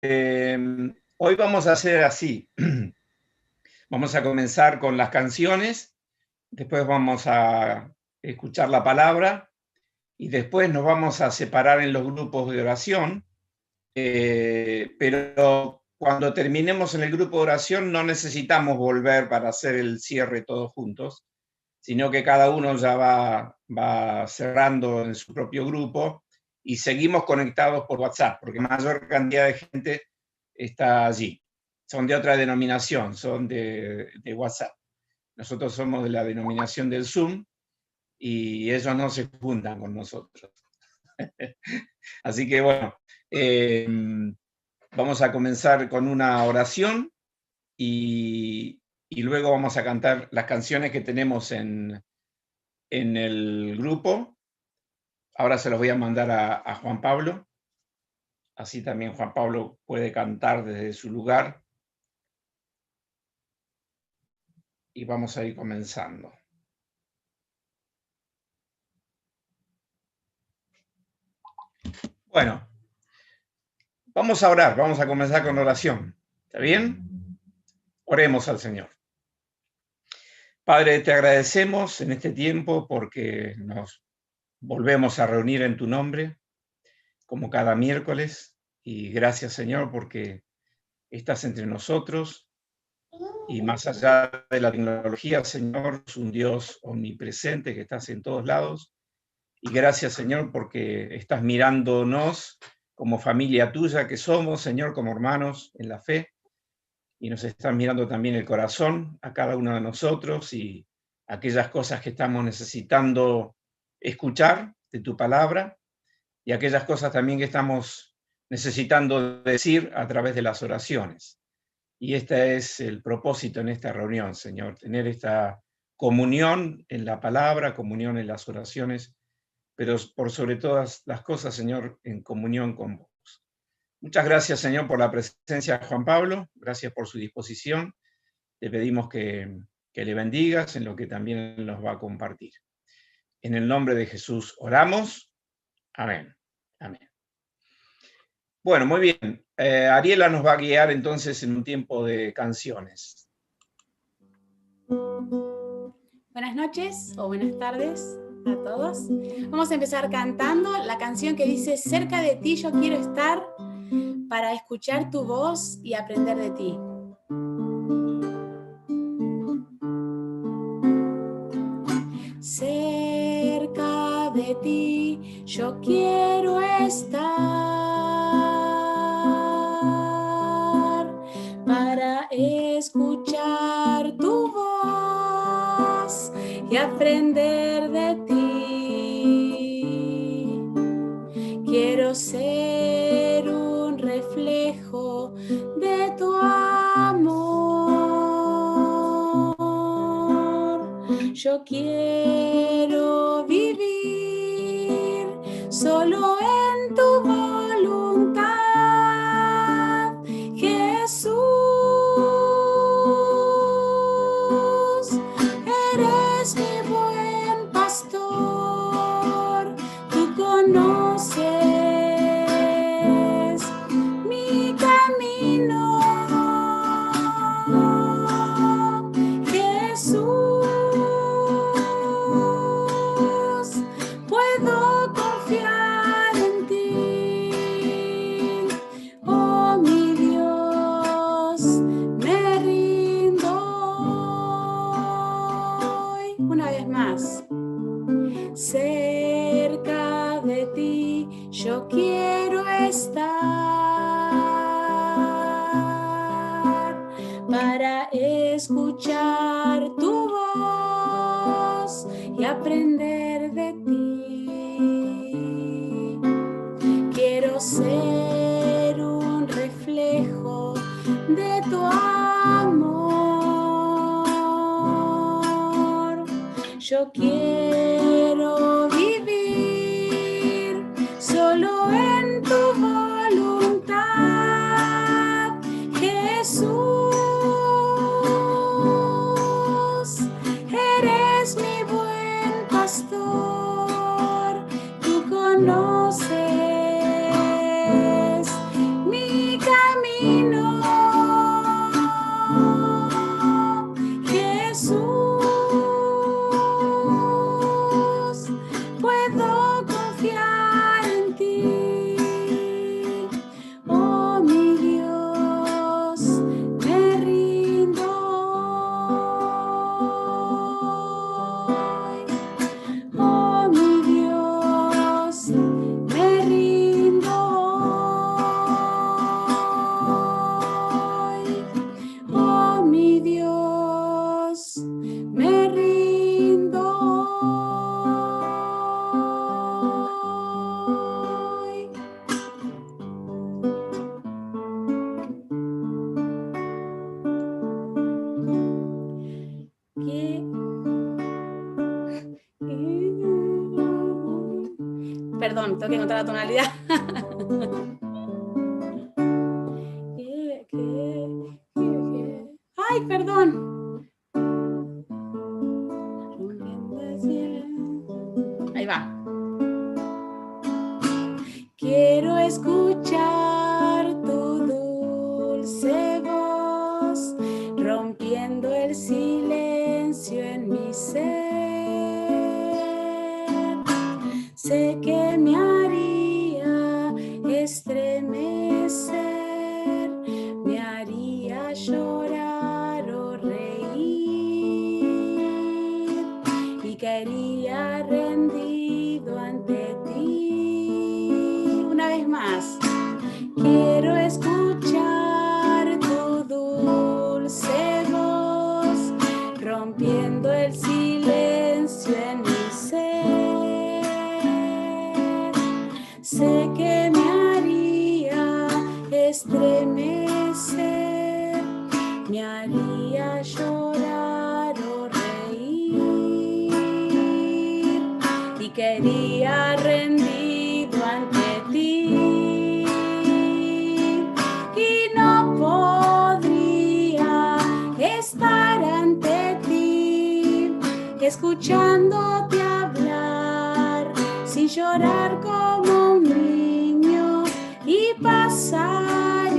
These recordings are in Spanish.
Hoy vamos a hacer así. Vamos a comenzar con las canciones, después vamos a escuchar la palabra y después nos vamos a separar en los grupos de oración. Pero cuando terminemos en el grupo de oración no necesitamos volver para hacer el cierre todos juntos, sino que cada uno ya va cerrando en su propio grupo y seguimos conectados por WhatsApp, porque mayor cantidad de gente está allí. Son de otra denominación, son de WhatsApp. Nosotros somos de la denominación del Zoom y ellos no se juntan con nosotros. Así que bueno, vamos a comenzar con una oración y luego vamos a cantar las canciones que tenemos en el grupo. Ahora se los voy a mandar a Juan Pablo. Así también Juan Pablo puede cantar desde su lugar. Y vamos a ir comenzando. Bueno, vamos a orar, vamos a comenzar con oración. ¿Está bien? Oremos al Señor. Padre, te agradecemos en este tiempo porque nos volvemos a reunir en tu nombre, como cada miércoles. Y gracias, Señor, porque estás entre nosotros. Y más allá de la tecnología, Señor, es un Dios omnipresente que estás en todos lados. Y gracias, Señor, porque estás mirándonos como familia tuya que somos, Señor, como hermanos en la fe. Y nos estás mirando también el corazón a cada uno de nosotros y aquellas cosas que estamos necesitando escuchar de tu palabra y aquellas cosas también que estamos necesitando decir a través de las oraciones. Y este es el propósito en esta reunión, Señor, tener esta comunión en la palabra, comunión en las oraciones, pero por sobre todas las cosas, Señor, en comunión con vos. Muchas gracias, Señor, por la presencia de Juan Pablo, gracias por su disposición. Te pedimos que le bendigas en lo que también nos va a compartir. En el nombre de Jesús oramos. Amén. Amén. Bueno, muy bien. Ariela nos va a guiar entonces en un tiempo de canciones. Buenas noches o buenas tardes a todos. Vamos a empezar cantando la canción que dice: cerca de ti yo quiero estar para escuchar tu voz y aprender de ti. Cerca de ti yo quiero estar para escuchar tu voz y aprender de ti. Quiero ser un reflejo de tu amor. Yo quiero vivir solo en tu voluntad, Jesús. Eres mi buen pastor, tú conoces mi camino, Jesús. Puedo confiar en ti, oh mi Dios, me rindo hoy. Una vez más. Cerca de ti yo quiero estar para escuchar tu voz y aprender de ti. Quiero ser un reflejo de tu amor. Yo quiero vivir solo en tu voluntad, Jesús. Eres mi buen pastor, tú conoces mi camino. tengo que encontrar la tonalidad. Ay, perdón. Ahí va. Quiero escuchar tu dulce voz, rompiendo el silencio en mi ser. Sé que me haría estremecer, me haría llorar o reír, y caería rendido ante ti. Una vez más. Quiero escuchar tu dulce voz, rompiendo el silencio en mi ser. Sé que me haría estremecer, me haría llorar o reír, y quería rendido ante ti. Y no podría estar ante ti, escuchándote hablar, sin llorar como un niño, y pasaría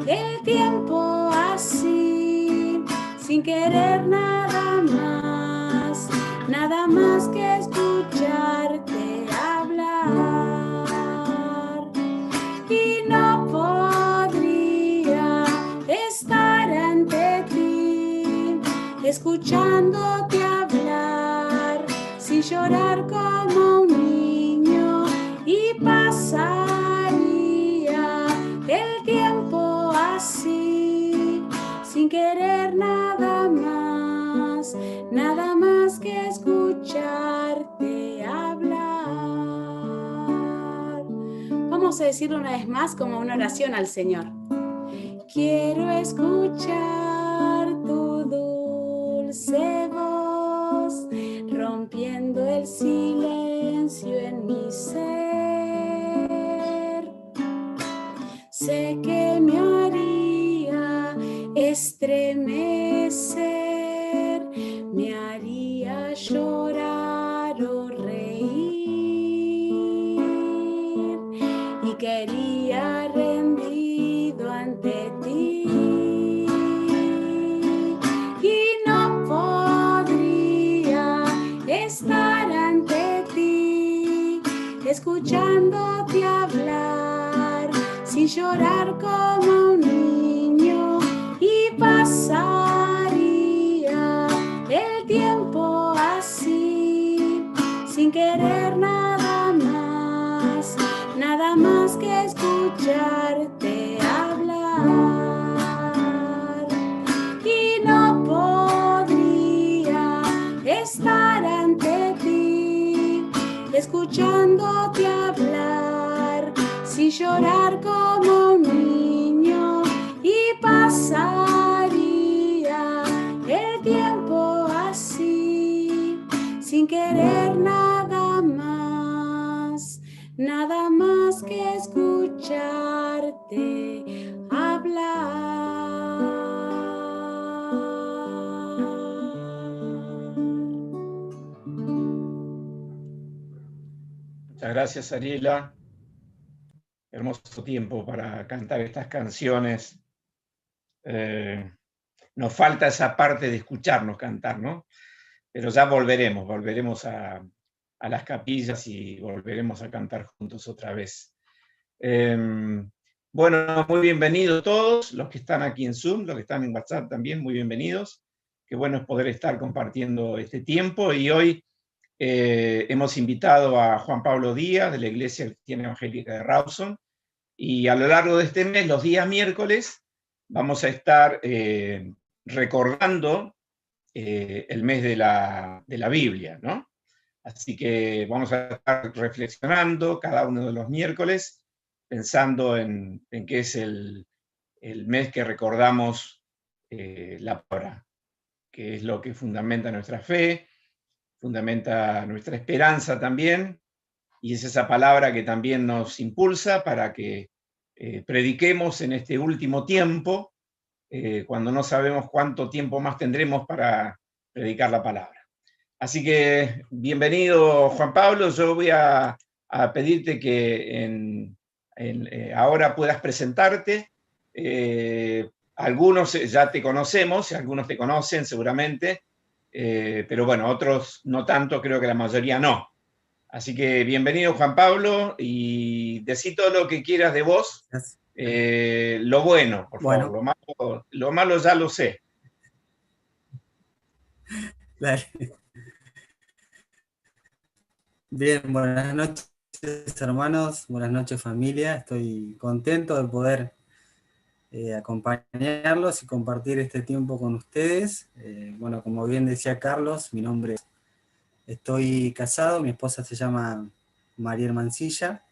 el tiempo así, sin querer nada más que escucharte hablar. Y no podría estar ante ti, escuchándote hablar, sin llorar como un niño, y pasaría el tiempo así, sin querer nada más que escucharte hablar. Vamos a decirlo una vez más como una oración al Señor. Quiero escuchar tu dulce voz, rompiendo el silencio en mi ser. Sé que me haría estremecer, me haría llorar o reír, y quería rendido ante ti. Y no podría estar ante ti, escuchándote hablar, sin llorar como un niño, y pasaría el tiempo así, sin querer nada más que escucharte hablar. Y no podría estar ante ti, escuchándote hablar, sin llorar como un niño, y pasaría el tiempo así, sin querer nada más que escucharte hablar. Muchas gracias, Ariela. Hermoso tiempo para cantar estas canciones. Nos falta esa parte de escucharnos cantar, ¿no? Pero ya volveremos a las capillas y volveremos a cantar juntos otra vez. Bueno, muy bienvenidos todos los que están aquí en Zoom, los que están en WhatsApp también, muy bienvenidos. Qué bueno es poder estar compartiendo este tiempo, y hoy hemos invitado a Juan Pablo Díaz de la Iglesia Cristiana Evangélica de Rawson, y a lo largo de este mes, los días miércoles, vamos a estar recordando el mes de la Biblia, ¿no? Así que vamos a estar reflexionando cada uno de los miércoles, pensando en qué es el mes que recordamos la palabra, que es lo que fundamenta nuestra fe, fundamenta nuestra esperanza también, y es esa palabra que también nos impulsa para que prediquemos en este último tiempo, cuando no sabemos cuánto tiempo más tendremos para predicar la palabra. Así que bienvenido, Juan Pablo. Yo voy a pedirte que ahora puedas presentarte. Algunos ya te conocemos, algunos te conocen seguramente, pero bueno, otros no tanto, creo que la mayoría no. Así que bienvenido, Juan Pablo, y decí todo lo que quieras de vos. Lo bueno, por favor, Bueno, lo malo ya lo sé. dale. Bien, buenas noches hermanos, buenas noches familia. Estoy contento de poder acompañarlos y compartir este tiempo con ustedes. Bueno, como bien decía Carlos, mi nombre es... Estoy casado, mi esposa se llama Mariel Mancilla.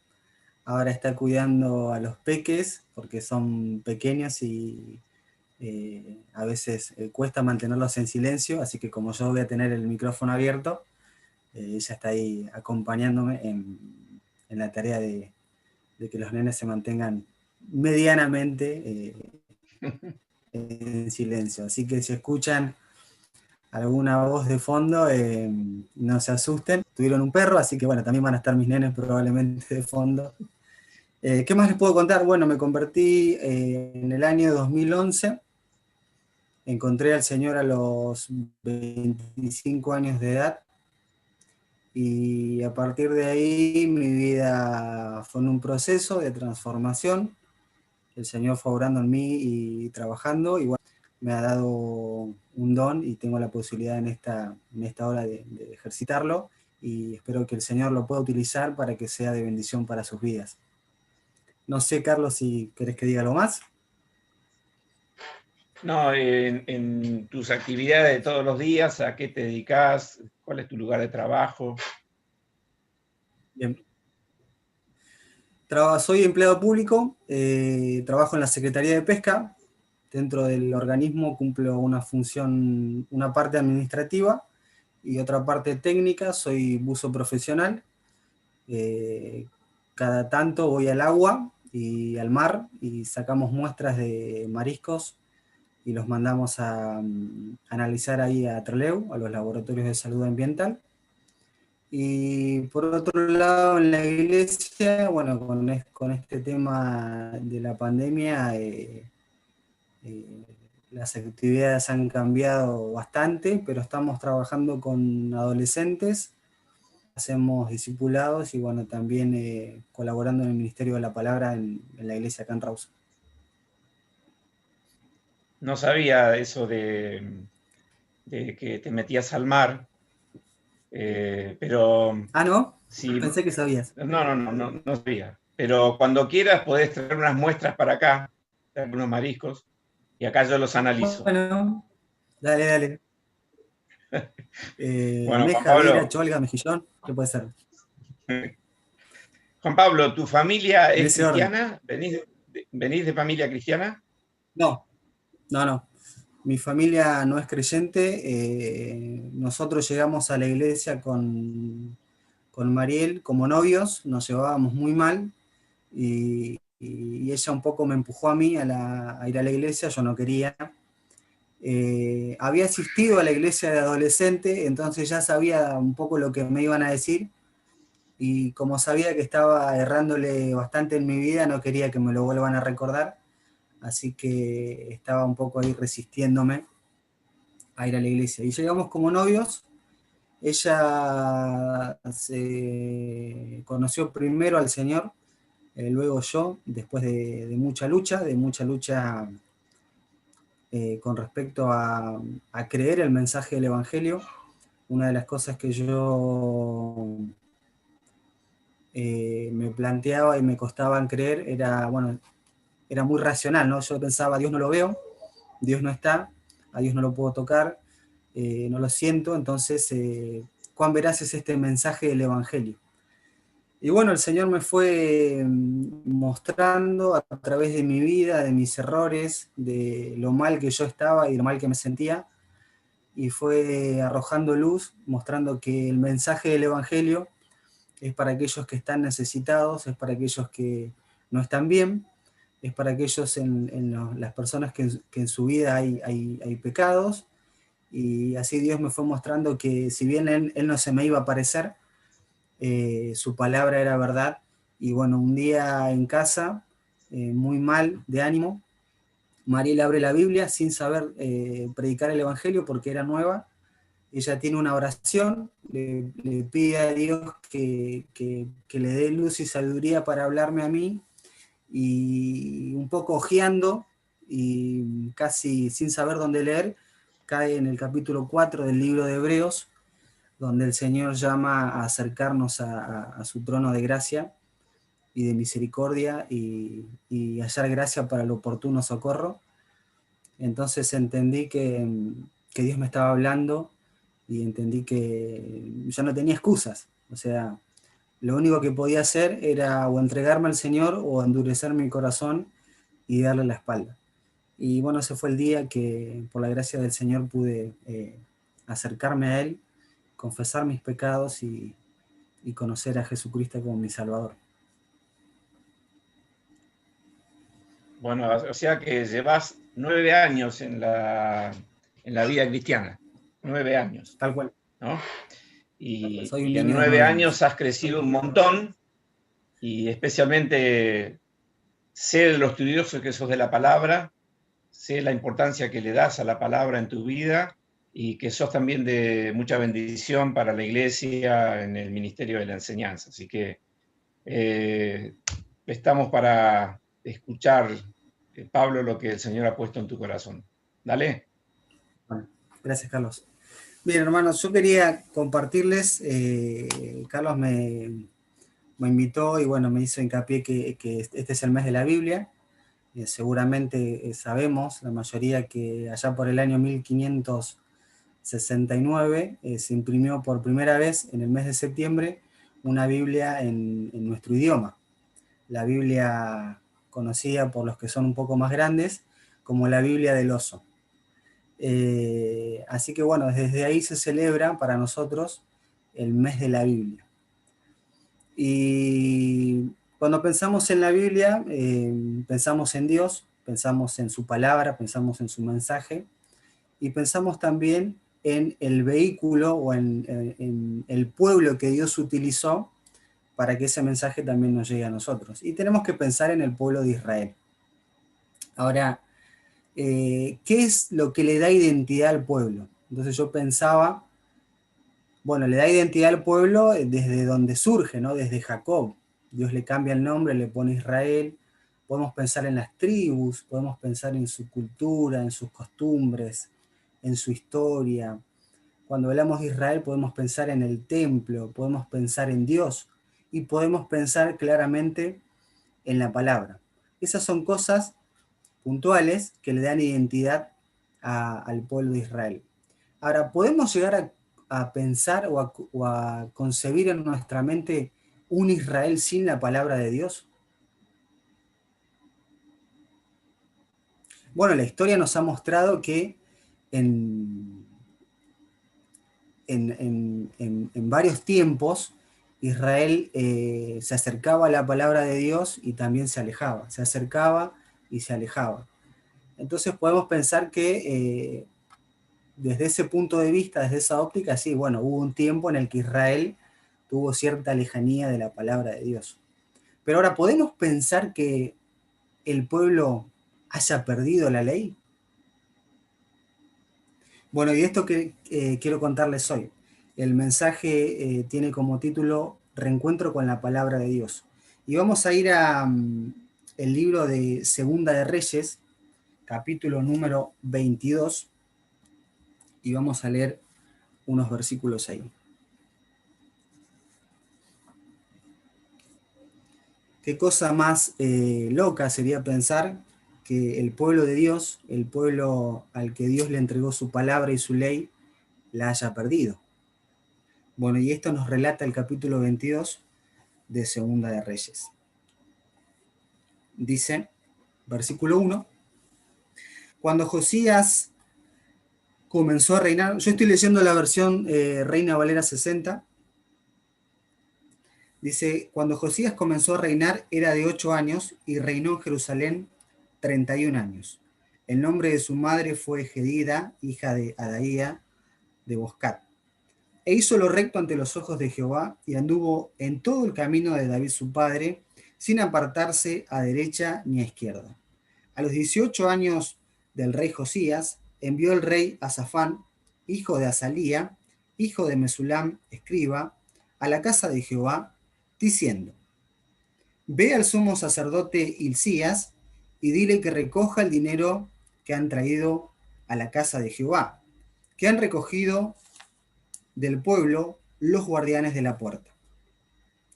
Ahora está cuidando a los peques porque son pequeños y a veces cuesta mantenerlos en silencio, así que como yo voy a tener el micrófono abierto, ella está ahí acompañándome en la tarea de que los nenes se mantengan medianamente en silencio. Así que si escuchan alguna voz de fondo, no se asusten. Tuvieron un perro, así que bueno, también van a estar mis nenes probablemente de fondo. ¿Qué más les puedo contar? Bueno, me convertí en el año 2011. Encontré al Señor a los 25 años de edad. Y a partir de ahí mi vida fue en un proceso de transformación. El Señor fue obrando en mí y trabajando, y bueno, me ha dado un don y tengo la posibilidad en esta hora de ejercitarlo, y espero que el Señor lo pueda utilizar para que sea de bendición para sus vidas. No sé, Carlos, si querés que diga algo más. No, en tus actividades de todos los días, ¿a qué te dedicas? ¿Cuál es tu lugar de trabajo? Bien. Soy empleado público, trabajo en la Secretaría de Pesca. Dentro del organismo cumplo una función, una parte administrativa y otra parte técnica. Soy buzo profesional. Cada tanto voy al agua y al mar y sacamos muestras de mariscos y los mandamos a analizar ahí a Trelew, a los laboratorios de salud ambiental. Y por otro lado, en la iglesia, bueno, con este tema de la pandemia, las actividades han cambiado bastante, pero estamos trabajando con adolescentes, hacemos discipulados y bueno, también colaborando en el Ministerio de la Palabra en la iglesia acá en Rawson. No sabía eso de que te metías al mar, pero... Ah, ¿no? Sí, Pensé que sabías. no sabía. Pero cuando quieras podés traer unas muestras para acá, de algunos mariscos, y acá yo los analizo. Bueno, dale. Bueno, Juan Meja, vira, Pablo, cholga, mejillón, ¿qué puede ser? Juan Pablo, ¿tu familia En es ese orden. cristiana? ¿Venís de familia cristiana? No. Mi familia no es creyente. Nosotros llegamos a la iglesia con Mariel como novios, nos llevábamos muy mal y ella un poco me empujó a mí a ir a la iglesia, yo no quería. Había asistido a la iglesia de adolescente, entonces ya sabía un poco lo que me iban a decir, y como sabía que estaba errándole bastante en mi vida, no quería que me lo vuelvan a recordar, así que estaba un poco ahí resistiéndome a ir a la iglesia. Y llegamos como novios. Ella se conoció primero al Señor, luego yo, después de mucha lucha con respecto a creer el mensaje del Evangelio. Una de las cosas que yo me planteaba y me costaba creer era, bueno, era muy racional, ¿no? Yo pensaba, Dios no lo veo, Dios no está, a Dios no lo puedo tocar, no lo siento, entonces, ¿cuán veraz es este mensaje del Evangelio? Y bueno, el Señor me fue mostrando a través de mi vida, de mis errores, de lo mal que yo estaba y lo mal que me sentía, y fue arrojando luz, mostrando que el mensaje del Evangelio es para aquellos que están necesitados, es para aquellos que no están bien, es para aquellos las personas que en su vida hay pecados, y así Dios me fue mostrando que si bien Él no se me iba a aparecer, su palabra era verdad. Y bueno, un día en casa, muy mal de ánimo, Mariela abre la Biblia sin saber predicar el Evangelio porque era nueva. Ella tiene una oración, le pide a Dios que le dé luz y sabiduría para hablarme a mí, y un poco ojeando y casi sin saber dónde leer, cae en el capítulo 4 del libro de Hebreos, donde el Señor llama a acercarnos a su trono de gracia y de misericordia, y hallar gracia para el oportuno socorro. Entonces entendí que Dios me estaba hablando, y entendí que ya no tenía excusas. O sea, lo único que podía hacer era o entregarme al Señor o endurecer mi corazón y darle la espalda. Y bueno, ese fue el día que por la gracia del Señor pude acercarme a Él, confesar mis pecados y conocer a Jesucristo como mi Salvador. Bueno, o sea que llevas 9 años en la vida cristiana, 9 años, Tal cual. ¿no? Y Soy un en niño de 9 9 años años. has crecido un montón, y especialmente sé lo estudioso que sos de la palabra, sé la importancia que le das a la palabra en tu vida, y que sos también de mucha bendición para la iglesia en el ministerio de la enseñanza. Así que estamos para escuchar, Pablo, lo que el Señor ha puesto en tu corazón. Dale. Bueno, gracias, Carlos. Bien, hermanos, yo quería compartirles, Carlos me invitó y bueno, me hizo hincapié que este es el mes de la Biblia. Seguramente sabemos, la mayoría, que allá por el año 1569 se imprimió por primera vez en el mes de septiembre una Biblia en nuestro idioma. La Biblia conocida por los que son un poco más grandes como la Biblia del oso. Así que bueno, desde ahí se celebra para nosotros el mes de la Biblia. Y cuando pensamos en la Biblia, pensamos en Dios, pensamos en su palabra, pensamos en su mensaje, y pensamos también en el vehículo o en el pueblo que Dios utilizó para que ese mensaje también nos llegue a nosotros. Y tenemos que pensar en el pueblo de Israel. Ahora, ¿qué es lo que le da identidad al pueblo? Entonces yo pensaba, bueno, le da identidad al pueblo desde donde surge, ¿no? Desde Jacob. Dios le cambia el nombre, le pone Israel. Podemos pensar en las tribus, podemos pensar en su cultura, en sus costumbres, en su historia. Cuando hablamos de Israel podemos pensar en el templo, podemos pensar en Dios y podemos pensar claramente en la palabra. Esas son cosas puntuales que le dan identidad al pueblo de Israel. Ahora, ¿podemos llegar a pensar o a concebir en nuestra mente un Israel sin la palabra de Dios? Bueno, la historia nos ha mostrado que en varios tiempos Israel se acercaba a la palabra de Dios y también se alejaba, se acercaba y se alejaba. Entonces podemos pensar que desde ese punto de vista, desde esa óptica, sí, bueno, hubo un tiempo en el que Israel tuvo cierta lejanía de la palabra de Dios. Pero ahora, ¿podemos pensar que el pueblo haya perdido la ley? Bueno, y esto que quiero contarles hoy. El mensaje tiene como título Reencuentro con la palabra de Dios. Y vamos a ir a el libro de Segunda de Reyes, capítulo número 22, y vamos a leer unos versículos ahí. Qué cosa más loca sería pensar que el pueblo de Dios, el pueblo al que Dios le entregó su palabra y su ley, la haya perdido. Bueno, y esto nos relata el capítulo 22 de Segunda de Reyes. Dice, versículo 1, cuando Josías comenzó a reinar, yo estoy leyendo la versión Reina Valera 60, Dice, cuando Josías comenzó a reinar era de 8 años y reinó en Jerusalén 31 años. El nombre de su madre fue Jedida, hija de Adaía de Boscat. E hizo lo recto ante los ojos de Jehová y anduvo en todo el camino de David su padre, sin apartarse a derecha ni a izquierda. A los 18 años del rey Josías, envió el rey a Safán, hijo de Azalía, hijo de Mesulam, escriba, a la casa de Jehová, diciendo, ve al sumo sacerdote Hilcías y dile que recoja el dinero que han traído a la casa de Jehová, que han recogido del pueblo los guardianes de la puerta,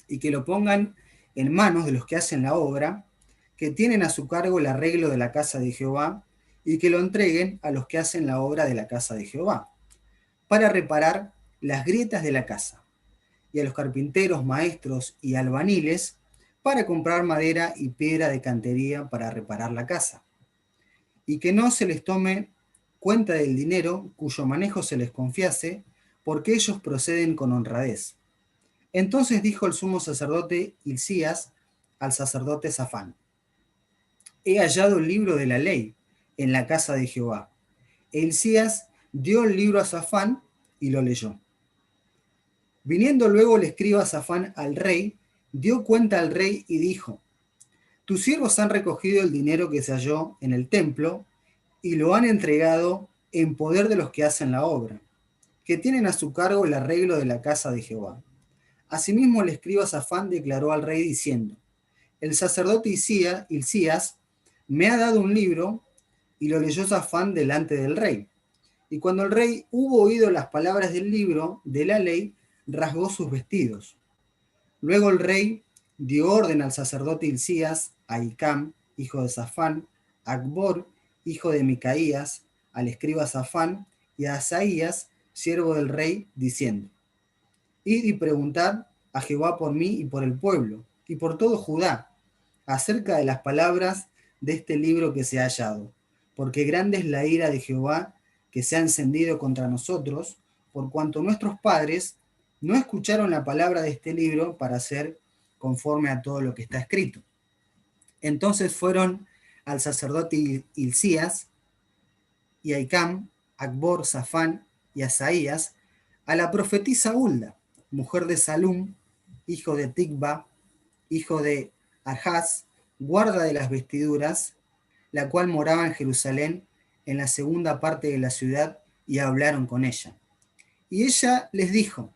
y que lo pongan en manos de los que hacen la obra, que tienen a su cargo el arreglo de la casa de Jehová, y que lo entreguen a los que hacen la obra de la casa de Jehová, para reparar las grietas de la casa, y a los carpinteros, maestros y albaniles, para comprar madera y piedra de cantería para reparar la casa, y que no se les tome cuenta del dinero cuyo manejo se les confiase, porque ellos proceden con honradez. Entonces dijo el sumo sacerdote Hilcías al sacerdote Safán, he hallado el libro de la ley en la casa de Jehová. E Hilcías dio el libro a Safán y lo leyó. Viniendo luego el escriba Safán al rey, dio cuenta al rey y dijo, tus siervos han recogido el dinero que se halló en el templo y lo han entregado en poder de los que hacen la obra, que tienen a su cargo el arreglo de la casa de Jehová. Asimismo el escriba Safán declaró al rey diciendo, el sacerdote Hilcías me ha dado un libro, y lo leyó Safán delante del rey. Y cuando el rey hubo oído las palabras del libro de la ley, rasgó sus vestidos. Luego el rey dio orden al sacerdote Hilcías, a Hicam, hijo de Safán, a Acbor, hijo de Micaías, al escriba Safán, y a Asaías, siervo del rey, diciendo, id y preguntad a Jehová por mí y por el pueblo, y por todo Judá, acerca de las palabras de este libro que se ha hallado, porque grande es la ira de Jehová que se ha encendido contra nosotros, por cuanto nuestros padres no escucharon la palabra de este libro para hacer conforme a todo lo que está escrito. Entonces fueron al sacerdote Hilcías y a Hicam, Acbor, Safán y Asaías, a la profetisa Hulda, mujer de Salum, hijo de Ticba, hijo de Arjaz, guarda de las vestiduras, la cual moraba en Jerusalén, en la segunda parte de la ciudad, y hablaron con ella. Y ella les dijo,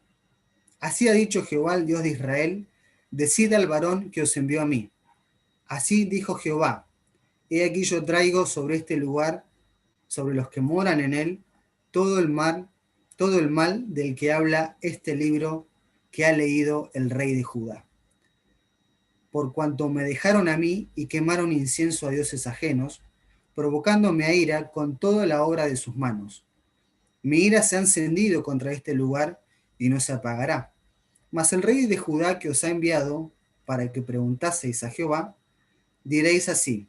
así ha dicho Jehová, el Dios de Israel, decid al varón que os envió a mí. Así dijo Jehová, he aquí yo traigo sobre este lugar, sobre los que moran en él, todo el mal del que habla este libro que ha leído el rey de Judá. Por cuanto me dejaron a mí y quemaron incienso a dioses ajenos, provocándome a ira con toda la obra de sus manos. Mi ira se ha encendido contra este lugar y no se apagará. Mas el rey de Judá que os ha enviado para que preguntaseis a Jehová, diréis así,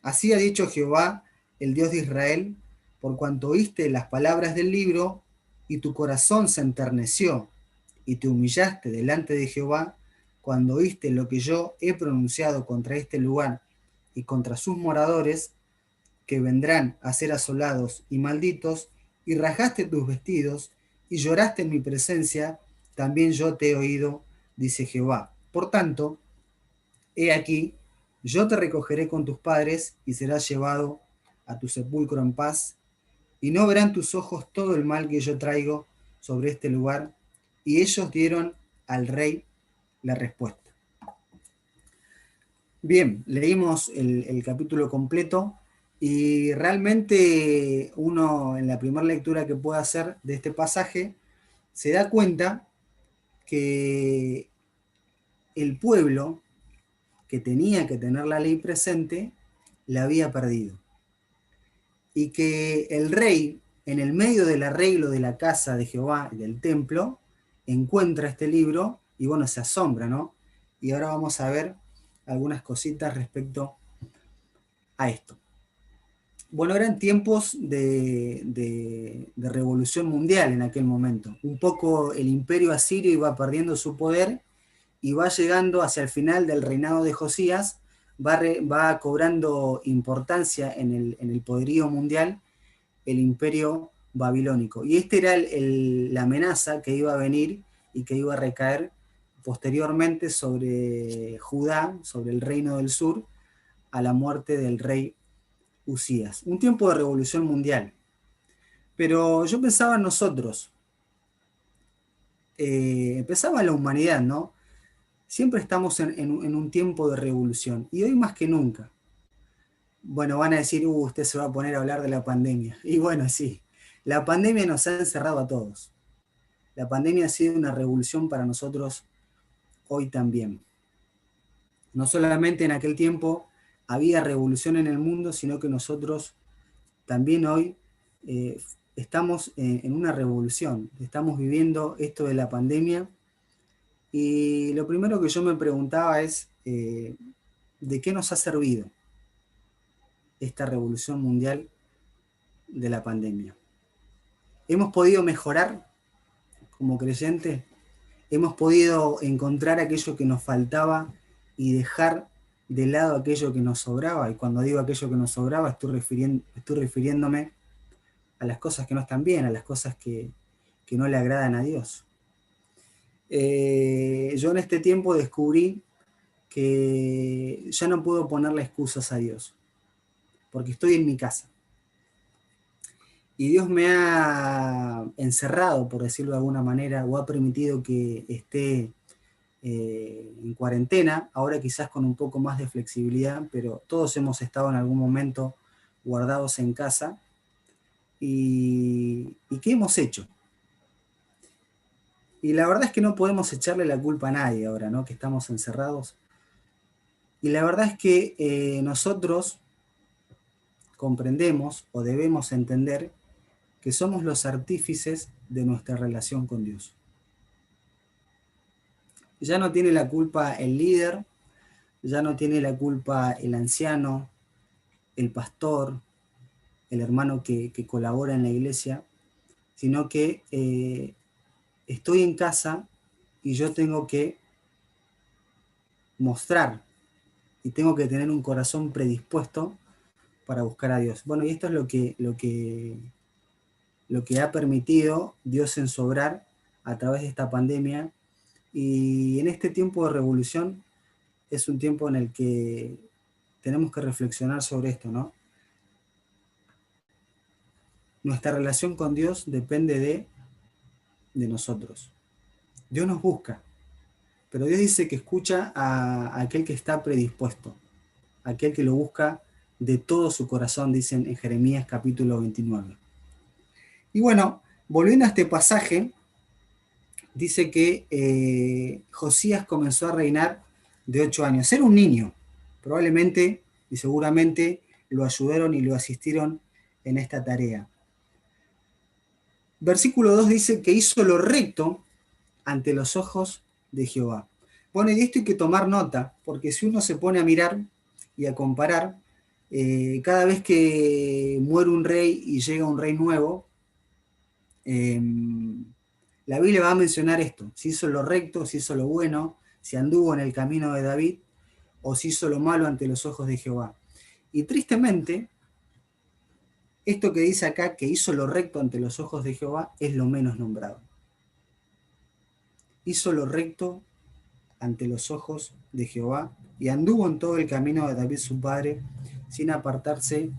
así ha dicho Jehová, el Dios de Israel, por cuanto oíste las palabras del libro y tu corazón se enterneció y te humillaste delante de Jehová, cuando oíste lo que yo he pronunciado contra este lugar y contra sus moradores, que vendrán a ser asolados y malditos, y rajaste tus vestidos, y lloraste en mi presencia, también yo te he oído, dice Jehová. Por tanto, he aquí, yo te recogeré con tus padres, y serás llevado a tu sepulcro en paz, y no verán tus ojos todo el mal que yo traigo sobre este lugar. Y ellos dieron al rey la respuesta. Bien, leímos el capítulo completo y realmente uno en la primera lectura que puede hacer de este pasaje se da cuenta que el pueblo que tenía que tener la ley presente la había perdido y que el rey en el medio del arreglo de la casa de Jehová y del templo encuentra este libro y bueno, se asombra, ¿no? Y ahora vamos a ver algunas cositas respecto a esto. Bueno, eran tiempos de revolución mundial en aquel momento. Un poco el imperio asirio iba perdiendo su poder y va llegando hacia el final del reinado de Josías, va cobrando importancia en el poderío mundial el imperio babilónico. Y esta era la amenaza que iba a venir y que iba a recaer posteriormente sobre Judá, sobre el reino del sur, a la muerte del rey Usías. Un tiempo de revolución mundial. Pero yo pensaba en nosotros, pensaba en la humanidad, ¿no? Siempre estamos en un tiempo de revolución, y hoy más que nunca. Bueno, van a decir, usted se va a poner a hablar de la pandemia. Y bueno, sí, la pandemia nos ha encerrado a todos. La pandemia ha sido una revolución para nosotros hoy también. No solamente en aquel tiempo había revolución en el mundo, sino que nosotros también hoy estamos en una revolución. Estamos viviendo esto de la pandemia, y lo primero que yo me preguntaba es, ¿de qué nos ha servido esta revolución mundial de la pandemia? ¿Hemos podido mejorar como creyentes? ¿Hemos podido encontrar aquello que nos faltaba y dejar de lado aquello que nos sobraba? Y cuando digo aquello que nos sobraba, estoy refiriéndome a las cosas que no están bien, a las cosas que no le agradan a Dios. Yo en este tiempo descubrí que ya no puedo ponerle excusas a Dios, porque estoy en mi casa. Y Dios me ha encerrado, por decirlo de alguna manera, o ha permitido que esté en cuarentena, ahora quizás con un poco más de flexibilidad, pero todos hemos estado en algún momento guardados en casa. ¿Y qué hemos hecho? Y la verdad es que no podemos echarle la culpa a nadie ahora, ¿no? Que estamos encerrados. Y la verdad es que nosotros comprendemos o debemos entender que somos los artífices de nuestra relación con Dios. Ya no tiene la culpa el líder, ya no tiene la culpa el anciano, el pastor, el hermano que colabora en la iglesia, sino que estoy en casa y yo tengo que mostrar y tengo que tener un corazón predispuesto para buscar a Dios. Bueno, y esto es lo que ha permitido Dios en su obrar a través de esta pandemia. Y en este tiempo de revolución es un tiempo en el que tenemos que reflexionar sobre esto, ¿no? Nuestra relación con Dios depende de nosotros. Dios nos busca, pero Dios dice que escucha a aquel que está predispuesto, aquel que lo busca de todo su corazón, dicen en Jeremías capítulo 29. Y bueno, volviendo a este pasaje, dice que Josías comenzó a reinar de 8 años. Era un niño, probablemente y seguramente lo ayudaron y lo asistieron en esta tarea. Versículo 2 dice que hizo lo recto ante los ojos de Jehová. Bueno, y de esto hay que tomar nota, porque si uno se pone a mirar y a comparar, cada vez que muere un rey y llega un rey nuevo, la Biblia va a mencionar esto: si hizo lo recto, si hizo lo bueno, si anduvo en el camino de David, o si hizo lo malo ante los ojos de Jehová. Y tristemente, esto que dice acá, que hizo lo recto ante los ojos de Jehová, es lo menos nombrado. Hizo lo recto ante los ojos de Jehová y anduvo en todo el camino de David su padre, sin apartarse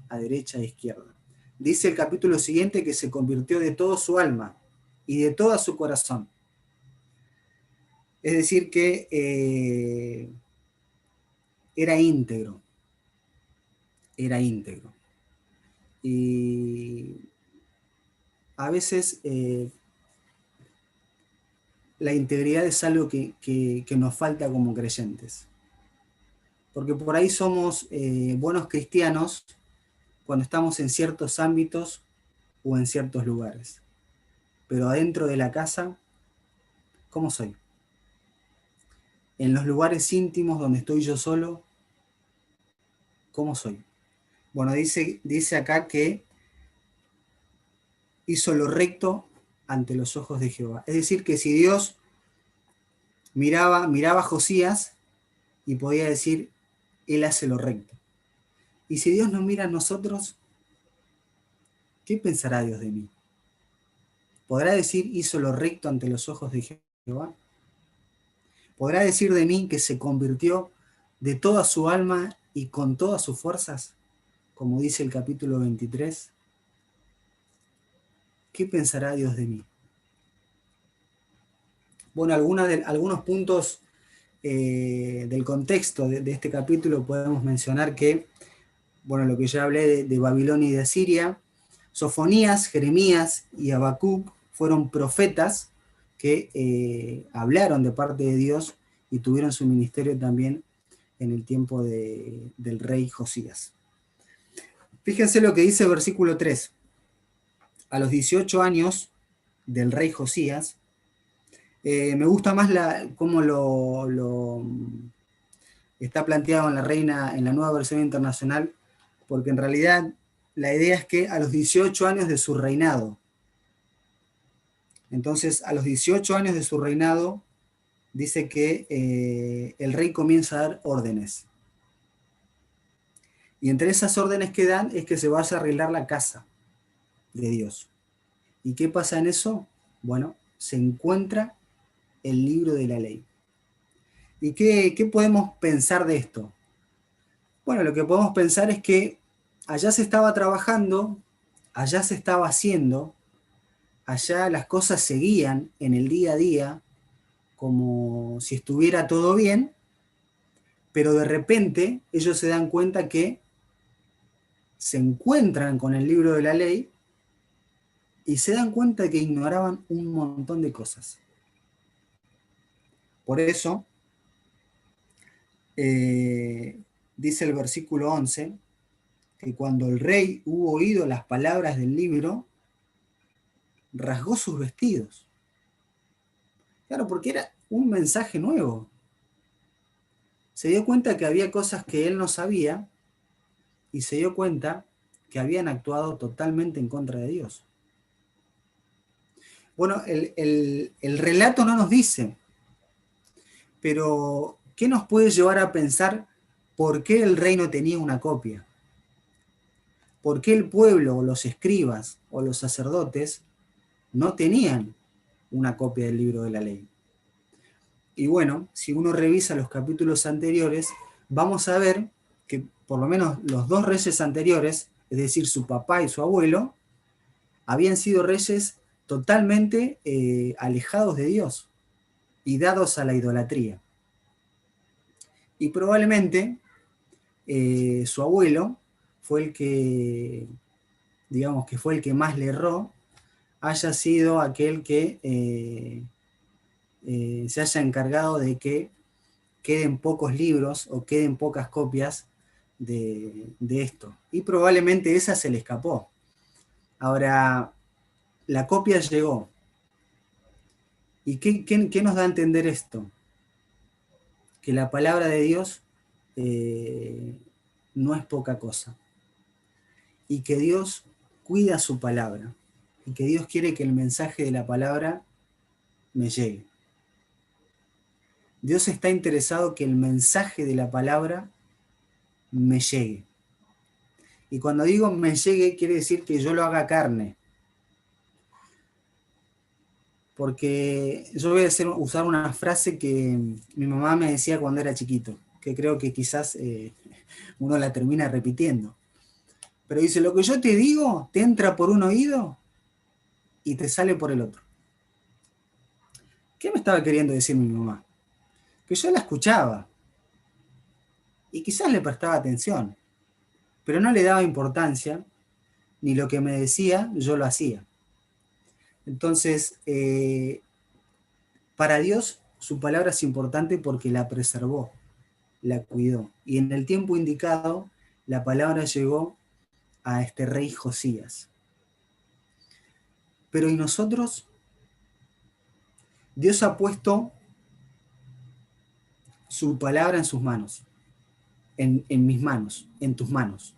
a derecha e izquierda. Dice el capítulo siguiente que se convirtió de todo su alma y de todo su corazón. Es decir, que era íntegro. Era íntegro. Y a veces la integridad es algo que nos falta como creyentes. Porque por ahí somos buenos cristianos cuando estamos en ciertos ámbitos o en ciertos lugares. Pero adentro de la casa, ¿cómo soy? En los lugares íntimos donde estoy yo solo, ¿cómo soy? Bueno, dice acá que hizo lo recto ante los ojos de Jehová. Es decir, que si Dios miraba a Josías y podía decir, él hace lo recto. Y si Dios nos mira a nosotros, ¿qué pensará Dios de mí? ¿Podrá decir, hizo lo recto ante los ojos de Jehová? ¿Podrá decir de mí que se convirtió de toda su alma y con todas sus fuerzas? Como dice el capítulo 23. ¿Qué pensará Dios de mí? Bueno, algunos puntos del contexto de este capítulo podemos mencionar que, bueno, lo que ya hablé de Babilonia y de Asiria, Sofonías, Jeremías y Habacuc fueron profetas que hablaron de parte de Dios y tuvieron su ministerio también en el tiempo del rey Josías. Fíjense lo que dice el versículo 3. A los 18 años del rey Josías, me gusta más cómo lo está planteado en en la nueva versión internacional, porque en realidad la idea es que a los 18 años de su reinado, entonces a los 18 años de su reinado, dice que el rey comienza a dar órdenes. Y entre esas órdenes que dan es que se vaya a arreglar la casa de Dios. ¿Y qué pasa en eso? Bueno, se encuentra el libro de la ley. ¿Y qué podemos pensar de esto? Bueno, lo que podemos pensar es que allá se estaba trabajando, allá se estaba haciendo, allá las cosas seguían en el día a día como si estuviera todo bien, pero de repente ellos se dan cuenta que se encuentran con el libro de la ley y se dan cuenta que ignoraban un montón de cosas. Por eso, dice el versículo 11, que cuando el rey hubo oído las palabras del libro, rasgó sus vestidos. Claro, porque era un mensaje nuevo. Se dio cuenta que había cosas que él no sabía y se dio cuenta que habían actuado totalmente en contra de Dios. Bueno, el relato no nos dice, pero ¿qué nos puede llevar a pensar por qué el rey no tenía una copia? ¿Por qué el pueblo o los escribas o los sacerdotes no tenían una copia del libro de la ley? Y bueno, si uno revisa los capítulos anteriores, vamos a ver que por lo menos los dos reyes anteriores, es decir, su papá y su abuelo, habían sido reyes totalmente alejados de Dios y dados a la idolatría. Y probablemente su abuelo fue el que, digamos que fue el que más le erró, haya sido aquel que se haya encargado de que queden pocos libros o queden pocas copias de esto. Y probablemente esa se le escapó. Ahora, la copia llegó. ¿Y qué nos da a entender esto? Que la palabra de Dios no es poca cosa. Y que Dios cuida su palabra. Y que Dios quiere que el mensaje de la palabra me llegue. Dios está interesado que el mensaje de la palabra me llegue. Y cuando digo me llegue, quiere decir que yo lo haga carne. Porque yo voy a usar una frase que mi mamá me decía cuando era chiquito, que creo que quizás uno la termina repitiendo. Pero dice, lo que yo te digo te entra por un oído y te sale por el otro. ¿Qué me estaba queriendo decir mi mamá? Que yo la escuchaba y quizás le prestaba atención, pero no le daba importancia, ni lo que me decía yo lo hacía. Entonces, para Dios su palabra es importante porque la preservó, la cuidó. Y en el tiempo indicado, la palabra llegó a este rey Josías. Pero ¿y nosotros? Dios ha puesto su palabra en sus manos, en mis manos, en tus manos.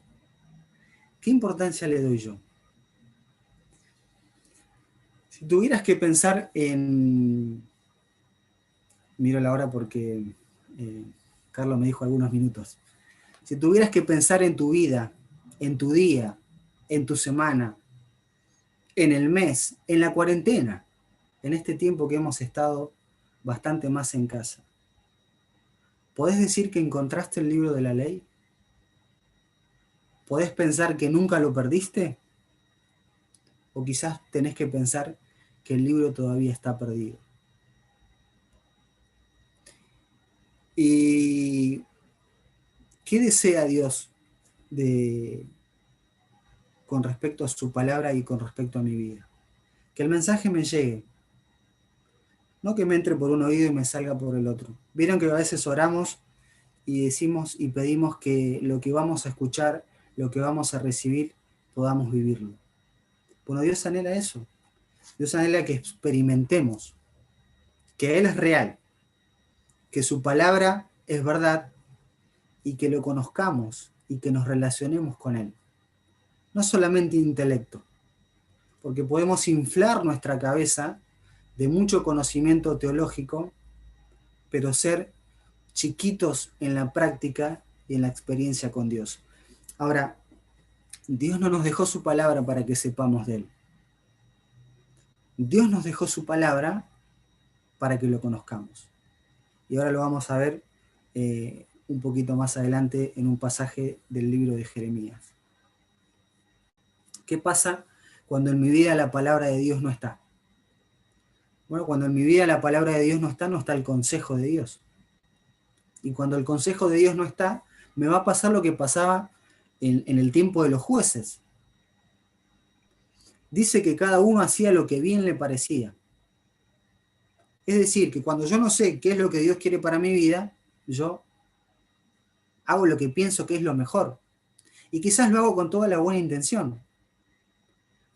¿Qué importancia le doy yo? Si tuvieras que pensar en miro la hora porque Carlos me dijo algunos minutos. Si tuvieras que pensar en tu vida, en tu día, en tu semana, en el mes, en la cuarentena, en este tiempo que hemos estado bastante más en casa, ¿podés decir que encontraste el libro de la ley? ¿Podés pensar que nunca lo perdiste? ¿O quizás tenés que pensar que el libro todavía está perdido? ¿Y qué desea Dios con respecto a su palabra y con respecto a mi vida? Que el mensaje me llegue, no que me entre por un oído y me salga por el otro. Vieron que a veces oramos y decimos y pedimos que lo que vamos a escuchar, lo que vamos a recibir, podamos vivirlo. Bueno, Dios anhela eso. Dios anhela que experimentemos que Él es real, que su palabra es verdad y que lo conozcamos y que nos relacionemos con Él. No solamente intelecto, porque podemos inflar nuestra cabeza de mucho conocimiento teológico, pero ser chiquitos en la práctica y en la experiencia con Dios. Ahora, Dios no nos dejó su palabra para que sepamos de Él. Dios nos dejó su palabra para que lo conozcamos. Y ahora lo vamos a ver un poquito más adelante en un pasaje del libro de Jeremías. ¿Qué pasa cuando en mi vida la palabra de Dios no está? Bueno, cuando en mi vida la palabra de Dios no está el consejo de Dios. Y cuando el consejo de Dios no está, me va a pasar lo que pasaba en el tiempo de los jueces. Dice que cada uno hacía lo que bien le parecía. Es decir, que cuando yo no sé qué es lo que Dios quiere para mi vida, yo hago lo que pienso que es lo mejor. Y quizás lo hago con toda la buena intención.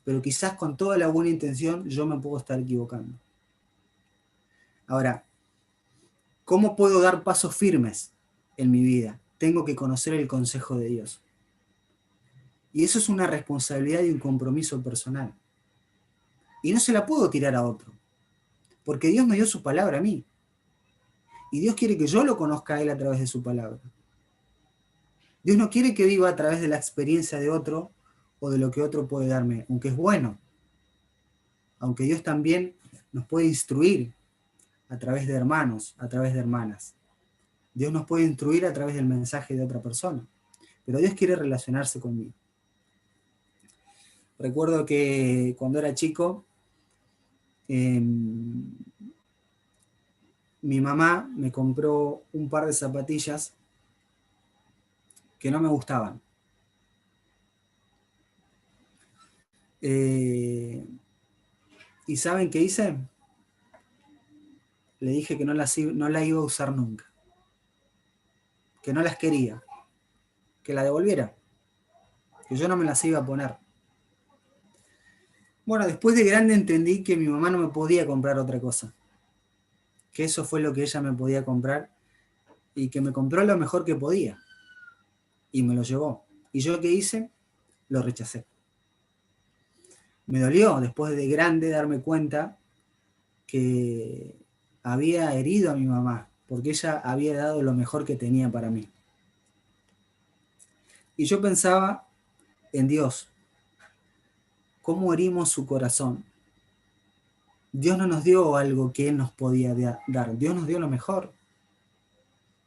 Pero quizás con toda la buena intención yo me puedo estar equivocando. Ahora, ¿cómo puedo dar pasos firmes en mi vida? Tengo que conocer el consejo de Dios. Y eso es una responsabilidad y un compromiso personal. Y no se la puedo tirar a otro. Porque Dios me dio su palabra a mí. Y Dios quiere que yo lo conozca a Él a través de su palabra. Dios no quiere que viva a través de la experiencia de otro o de lo que otro puede darme, aunque es bueno. Aunque Dios también nos puede instruir a través de hermanos, a través de hermanas. Dios nos puede instruir a través del mensaje de otra persona. Pero Dios quiere relacionarse conmigo. Recuerdo que cuando era chico, mi mamá me compró un par de zapatillas que no me gustaban. ¿Y saben qué hice? Le dije que no la iba a usar nunca. Que no las quería. Que la devolviera. Que yo no me las iba a poner. Bueno, después de grande entendí que mi mamá no me podía comprar otra cosa. Que eso fue lo que ella me podía comprar. Y que me compró lo mejor que podía. Y me lo llevó. ¿Y yo qué hice? Lo rechacé. Me dolió después de grande darme cuenta que había herido a mi mamá, porque ella había dado lo mejor que tenía para mí. Y yo pensaba en Dios, cómo herimos su corazón. Dios no nos dio algo que Él nos podía dar, Dios nos dio lo mejor.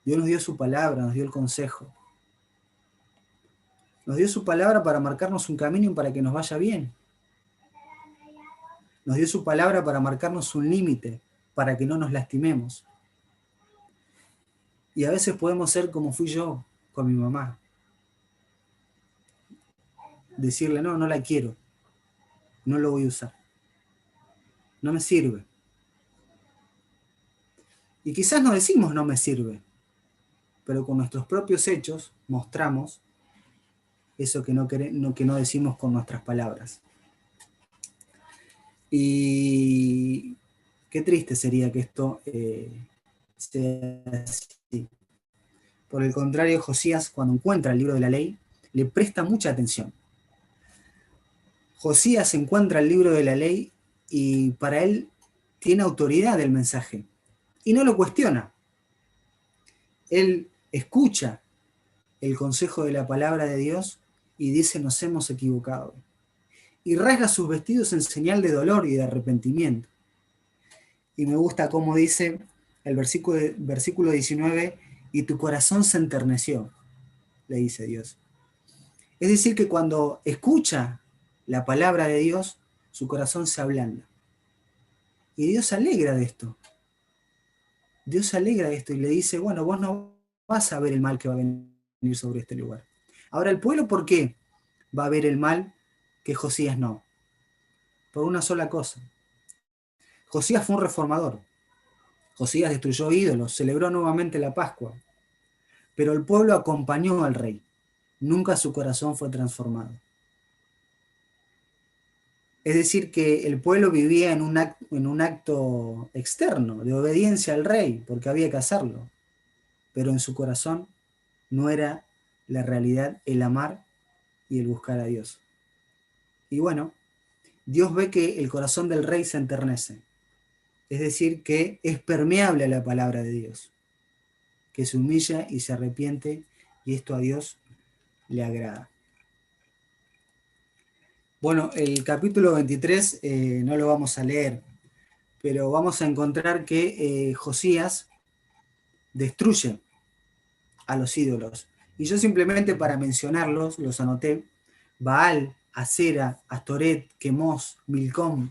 Dios nos dio su palabra, nos dio el consejo. Nos dio su palabra para marcarnos un camino y para que nos vaya bien. Nos dio su palabra para marcarnos un límite, para que no nos lastimemos. Y a veces podemos ser como fui yo con mi mamá. Decirle, no la quiero. No lo voy a usar. No me sirve. Y quizás no decimos no me sirve, pero con nuestros propios hechos mostramos eso que no decimos con nuestras palabras. Y qué triste sería que esto sea así. Por el contrario, Josías, cuando encuentra el libro de la ley, le presta mucha atención. Josías encuentra el libro de la ley y para él tiene autoridad del mensaje. y no lo cuestiona. Él escucha el consejo de la palabra de Dios y dice: nos hemos equivocado. Y rasga sus vestidos en señal de dolor y de arrepentimiento. Y me gusta cómo dice el versículo 19: y tu corazón se enterneció, le dice Dios. Es decir, que cuando escucha la palabra de Dios, su corazón se ablanda. Y Dios se alegra de esto. Dios se alegra de esto y le dice: bueno, vos no vas a ver el mal que va a venir sobre este lugar. Ahora, el pueblo, ¿por qué va a ver el mal que Josías no? Por una sola cosa. Josías fue un reformador. Josías destruyó ídolos, celebró nuevamente la Pascua. Pero el pueblo acompañó al rey. Nunca su corazón fue transformado. Es decir, que el pueblo vivía en un acto externo de obediencia al rey, porque había que hacerlo. Pero en su corazón no era la realidad el amar y el buscar a Dios. Y bueno, Dios ve que el corazón del rey se enternece. Es decir, que es permeable a la palabra de Dios, que se humilla y se arrepiente, y esto a Dios le agrada. Bueno, el capítulo 23 no lo vamos a leer, pero vamos a encontrar que Josías destruye a los ídolos. Y yo simplemente, para mencionarlos, los anoté: Baal, Asera, Astoret, Quemos, Milcom.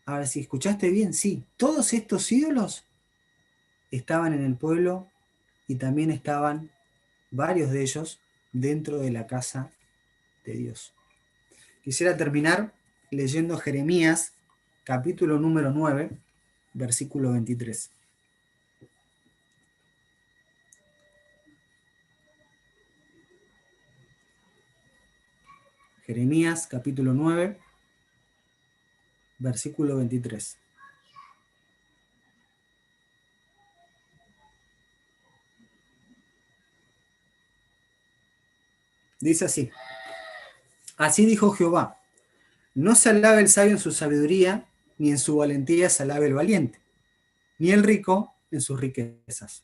A ver si escuchaste bien. Sí, todos estos ídolos estaban en el pueblo y también estaban varios de ellos dentro de la casa de Dios. Quisiera terminar leyendo Jeremías, capítulo número 9, versículo 23. Jeremías, capítulo 9, versículo 23. Dice así: así dijo Jehová: no se alabe el sabio en su sabiduría, ni en su valentía se alabe el valiente, ni el rico en sus riquezas.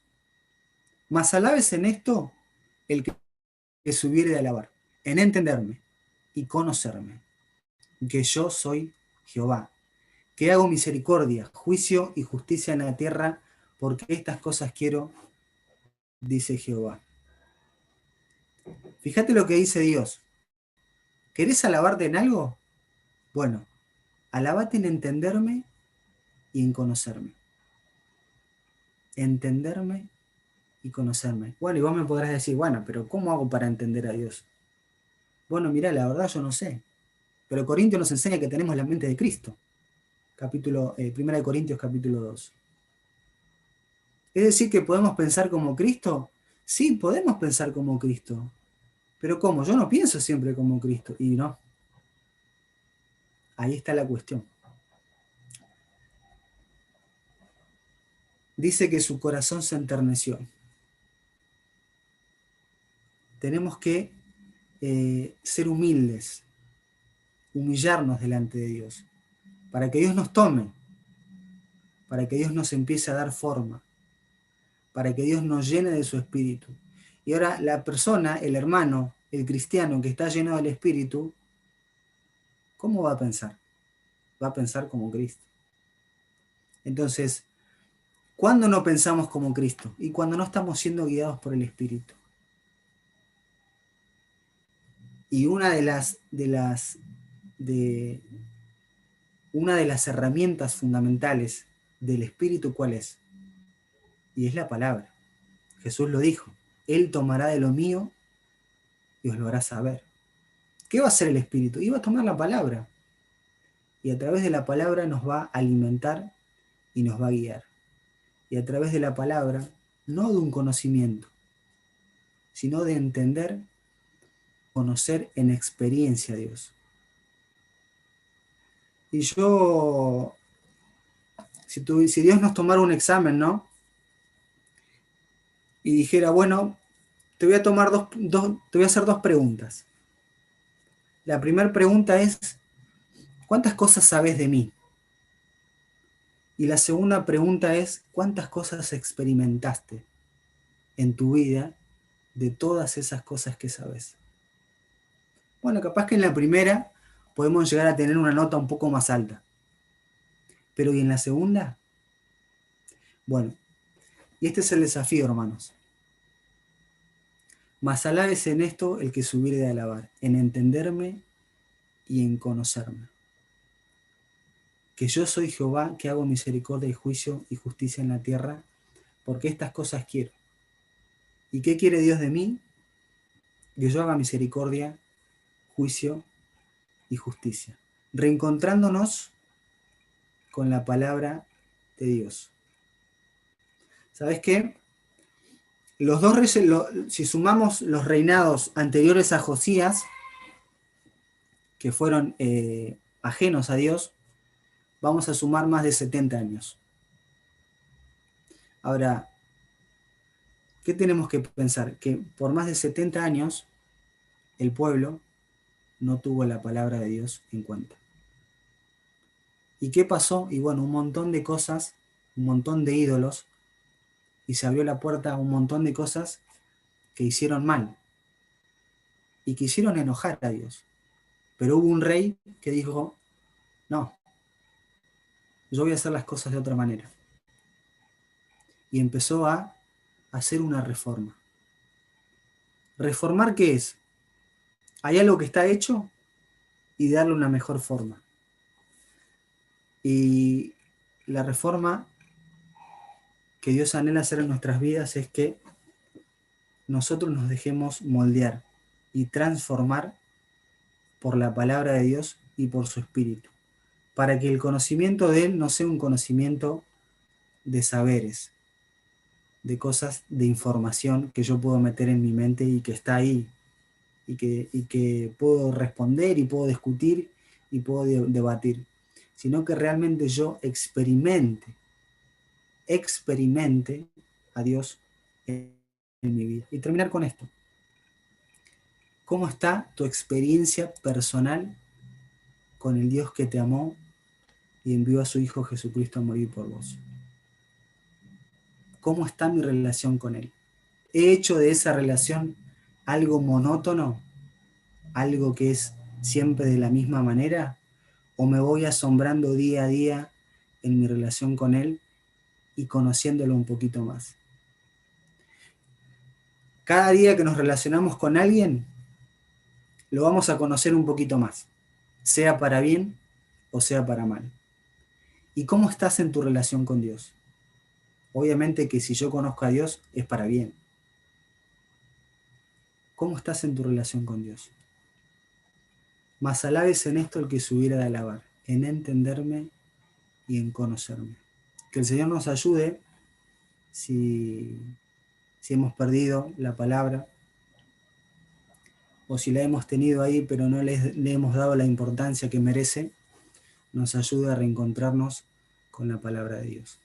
Mas alabes en esto el que se hubiere de alabar, en entenderme y conocerme, que yo soy Jehová, que hago misericordia, juicio y justicia en la tierra, porque estas cosas quiero, dice Jehová. Fíjate lo que dice Dios. ¿Querés alabarte en algo? Bueno, alabate en entenderme y en conocerme. Entenderme y conocerme. Bueno, y vos me podrás decir: bueno, pero ¿cómo hago para entender a Dios? Bueno, mirá, la verdad yo no sé. Pero Corintios nos enseña que tenemos la mente de Cristo. 1 Corintios capítulo 2. ¿Es decir que podemos pensar como Cristo? Sí, podemos pensar como Cristo. Pero ¿cómo? Yo no pienso siempre como Cristo. Y no. Ahí está la cuestión. Dice que su corazón se enterneció. Tenemos que ser humildes, humillarnos delante de Dios, para que Dios nos tome, para que Dios nos empiece a dar forma, para que Dios nos llene de su espíritu. Y ahora la persona, el hermano, el cristiano que está lleno del espíritu, ¿cómo va a pensar? Va a pensar como Cristo. Entonces, ¿cuándo no pensamos como Cristo? Y cuando no estamos siendo guiados por el espíritu. Y una de las herramientas fundamentales del espíritu, ¿cuál es? Y es la palabra. Jesús lo dijo: Él tomará de lo mío y os lo hará saber. ¿Qué va a hacer el espíritu? Y va a tomar la palabra. Y a través de la palabra nos va a alimentar y nos va a guiar. Y a través de la palabra, no de un conocimiento, sino de entender, conocer en experiencia a Dios. Y yo, si Dios nos tomara un examen, ¿no? Y dijera: bueno, te voy a hacer dos preguntas. La primera pregunta es: ¿cuántas cosas sabes de mí? Y la segunda pregunta es, ¿cuántas cosas experimentaste en tu vida de todas esas cosas que sabes? Bueno, capaz que en la primera podemos llegar a tener una nota un poco más alta. Pero ¿y en la segunda? Bueno, y este es el desafío, hermanos. Mas alabes en esto el que se hubiere de alabar, en entenderme y en conocerme. Que yo soy Jehová, que hago misericordia y juicio y justicia en la tierra, porque estas cosas quiero. ¿Y qué quiere Dios de mí? Que yo haga misericordia, juicio y justicia. Reencontrándonos con la palabra de Dios. ¿Sabes qué? Los dos reyes, si sumamos los reinados anteriores a Josías, que fueron ajenos a Dios, vamos a sumar más de 70 años. Ahora, ¿qué tenemos que pensar? Que por más de 70 años, el pueblo no tuvo la palabra de Dios en cuenta. ¿Y qué pasó? Y bueno, un montón de cosas, un montón de ídolos, y se abrió la puerta a un montón de cosas que hicieron mal y que hicieron enojar a Dios. Pero hubo un rey que dijo, no, yo voy a hacer las cosas de otra manera. Y empezó a hacer una reforma. ¿Reformar qué es? Hay algo que está hecho y darle una mejor forma. Y la reforma que Dios anhela hacer en nuestras vidas es que nosotros nos dejemos moldear y transformar por la palabra de Dios y por su Espíritu, para que el conocimiento de Él no sea un conocimiento de saberes, de cosas, de información que yo puedo meter en mi mente y que está ahí, y que puedo responder y puedo discutir y puedo debatir, sino que realmente yo experimente a Dios en mi vida. Y terminar con esto. ¿Cómo está tu experiencia personal con el Dios que te amó y envió a su Hijo Jesucristo a morir por vos? ¿Cómo está mi relación con Él? ¿He hecho de esa relación algo monótono? ¿Algo que es siempre de la misma manera? ¿O me voy asombrando día a día en mi relación con Él y conociéndolo un poquito más? Cada día que nos relacionamos con alguien, lo vamos a conocer un poquito más, sea para bien o sea para mal. ¿Y cómo estás en tu relación con Dios? Obviamente que si yo conozco a Dios es para bien. ¿Cómo estás en tu relación con Dios? Mas alabes en esto el que se hubiera de alabar, en entenderme y en conocerme. Que el Señor nos ayude si hemos perdido la palabra o si la hemos tenido ahí pero no le hemos dado la importancia que merece, nos ayude a reencontrarnos con la palabra de Dios.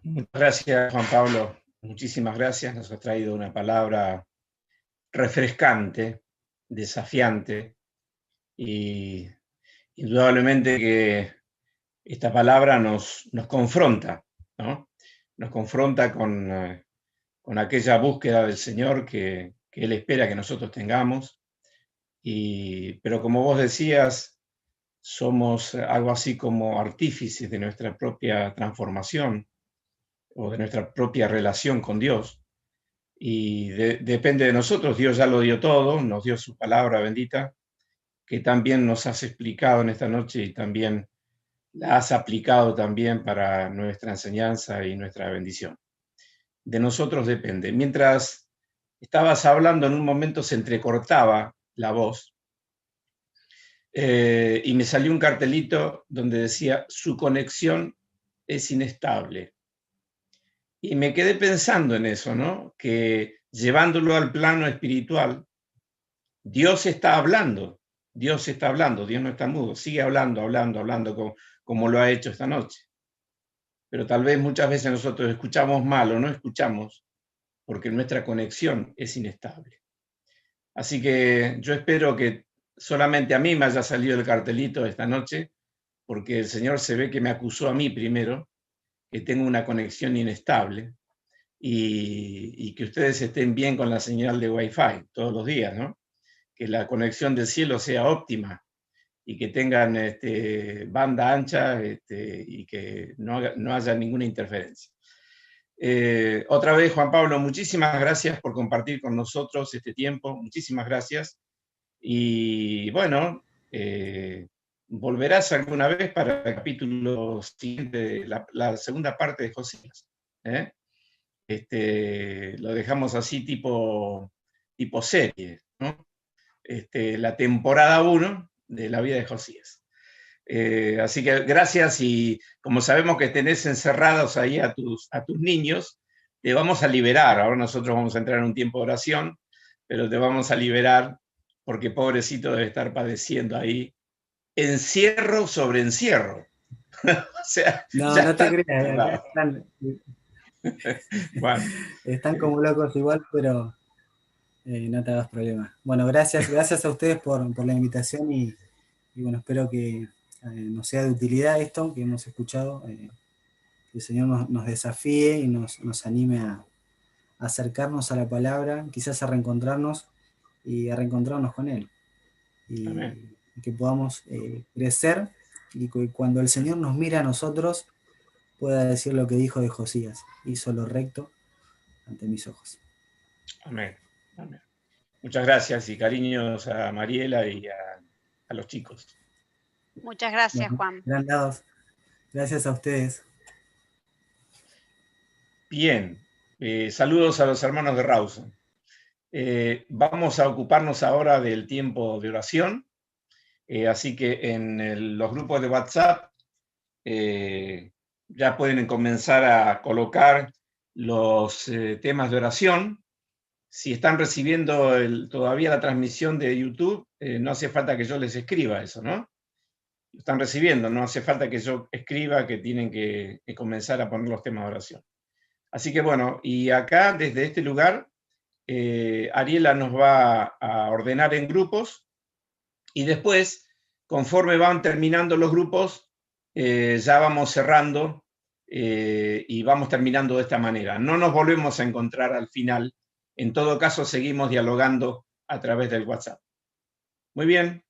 Muchas gracias, Juan Pablo. Muchísimas gracias. Nos ha traído una palabra refrescante, desafiante, y indudablemente que esta palabra nos confronta, ¿no? Nos confronta con aquella búsqueda del Señor que Él espera que nosotros tengamos. Pero como vos decías, somos algo así como artífices de nuestra propia transformación o de nuestra propia relación con Dios. Y depende de nosotros. Dios ya lo dio todo, nos dio su palabra bendita, que también nos has explicado en esta noche y también la has aplicado también para nuestra enseñanza y nuestra bendición. De nosotros depende. Mientras estabas hablando, en un momento se entrecortaba la voz y me salió un cartelito donde decía: su conexión es inestable. Y me quedé pensando en eso, ¿no? Que llevándolo al plano espiritual, Dios está hablando, Dios está hablando, Dios no está mudo, sigue hablando como lo ha hecho esta noche. Pero tal vez muchas veces nosotros escuchamos mal o no escuchamos porque nuestra conexión es inestable. Así que yo espero que solamente a mí me haya salido el cartelito esta noche, porque el Señor se ve que me acusó a mí primero, que tengo una conexión inestable, y que ustedes estén bien con la señal de Wi-Fi todos los días, ¿no? Que la conexión del cielo sea óptima y que tengan banda ancha y que no haya ninguna interferencia. Otra vez, Juan Pablo, muchísimas gracias por compartir con nosotros este tiempo, muchísimas gracias. Y bueno, volverás alguna vez para el capítulo siguiente, la segunda parte de Josías. Lo dejamos así tipo serie, ¿no? La temporada 1 de la vida de Josías. Así que gracias, y como sabemos que tenés encerrados ahí a tus niños, te vamos a liberar. Ahora nosotros vamos a entrar en un tiempo de oración, pero te vamos a liberar porque pobrecito debe estar padeciendo ahí encierro sobre encierro. O sea, No, ya no te está creas, acá encerrado. Bueno, están como locos igual, pero no te hagas problema. Bueno, gracias a ustedes por la invitación y bueno, espero que nos sea de utilidad esto que hemos escuchado, que el Señor nos desafíe y nos anime a acercarnos a la palabra, quizás a reencontrarnos y a reencontrarnos con Él. Y que podamos crecer y que cuando el Señor nos mira a nosotros pueda decir lo que dijo de Josías: hizo lo recto ante mis ojos. amén. Amén. Muchas gracias y cariños a Mariela y a los chicos. Muchas gracias, Bueno, Juan. gran dados. Gracias a ustedes. Bien, saludos a los hermanos de Rawson. Vamos a ocuparnos ahora del tiempo de oración, así que en los grupos de WhatsApp ya pueden comenzar a colocar los temas de oración. Si están recibiendo todavía la transmisión de YouTube, no hace falta que yo les escriba eso, ¿no? Lo están recibiendo, no hace falta que yo escriba que tienen que comenzar a poner los temas de oración. Así que bueno, y acá desde este lugar, Ariela nos va a ordenar en grupos y después, conforme van terminando los grupos, ya vamos cerrando y vamos terminando de esta manera. No nos volvemos a encontrar al final. En todo caso, seguimos dialogando a través del WhatsApp. Muy bien,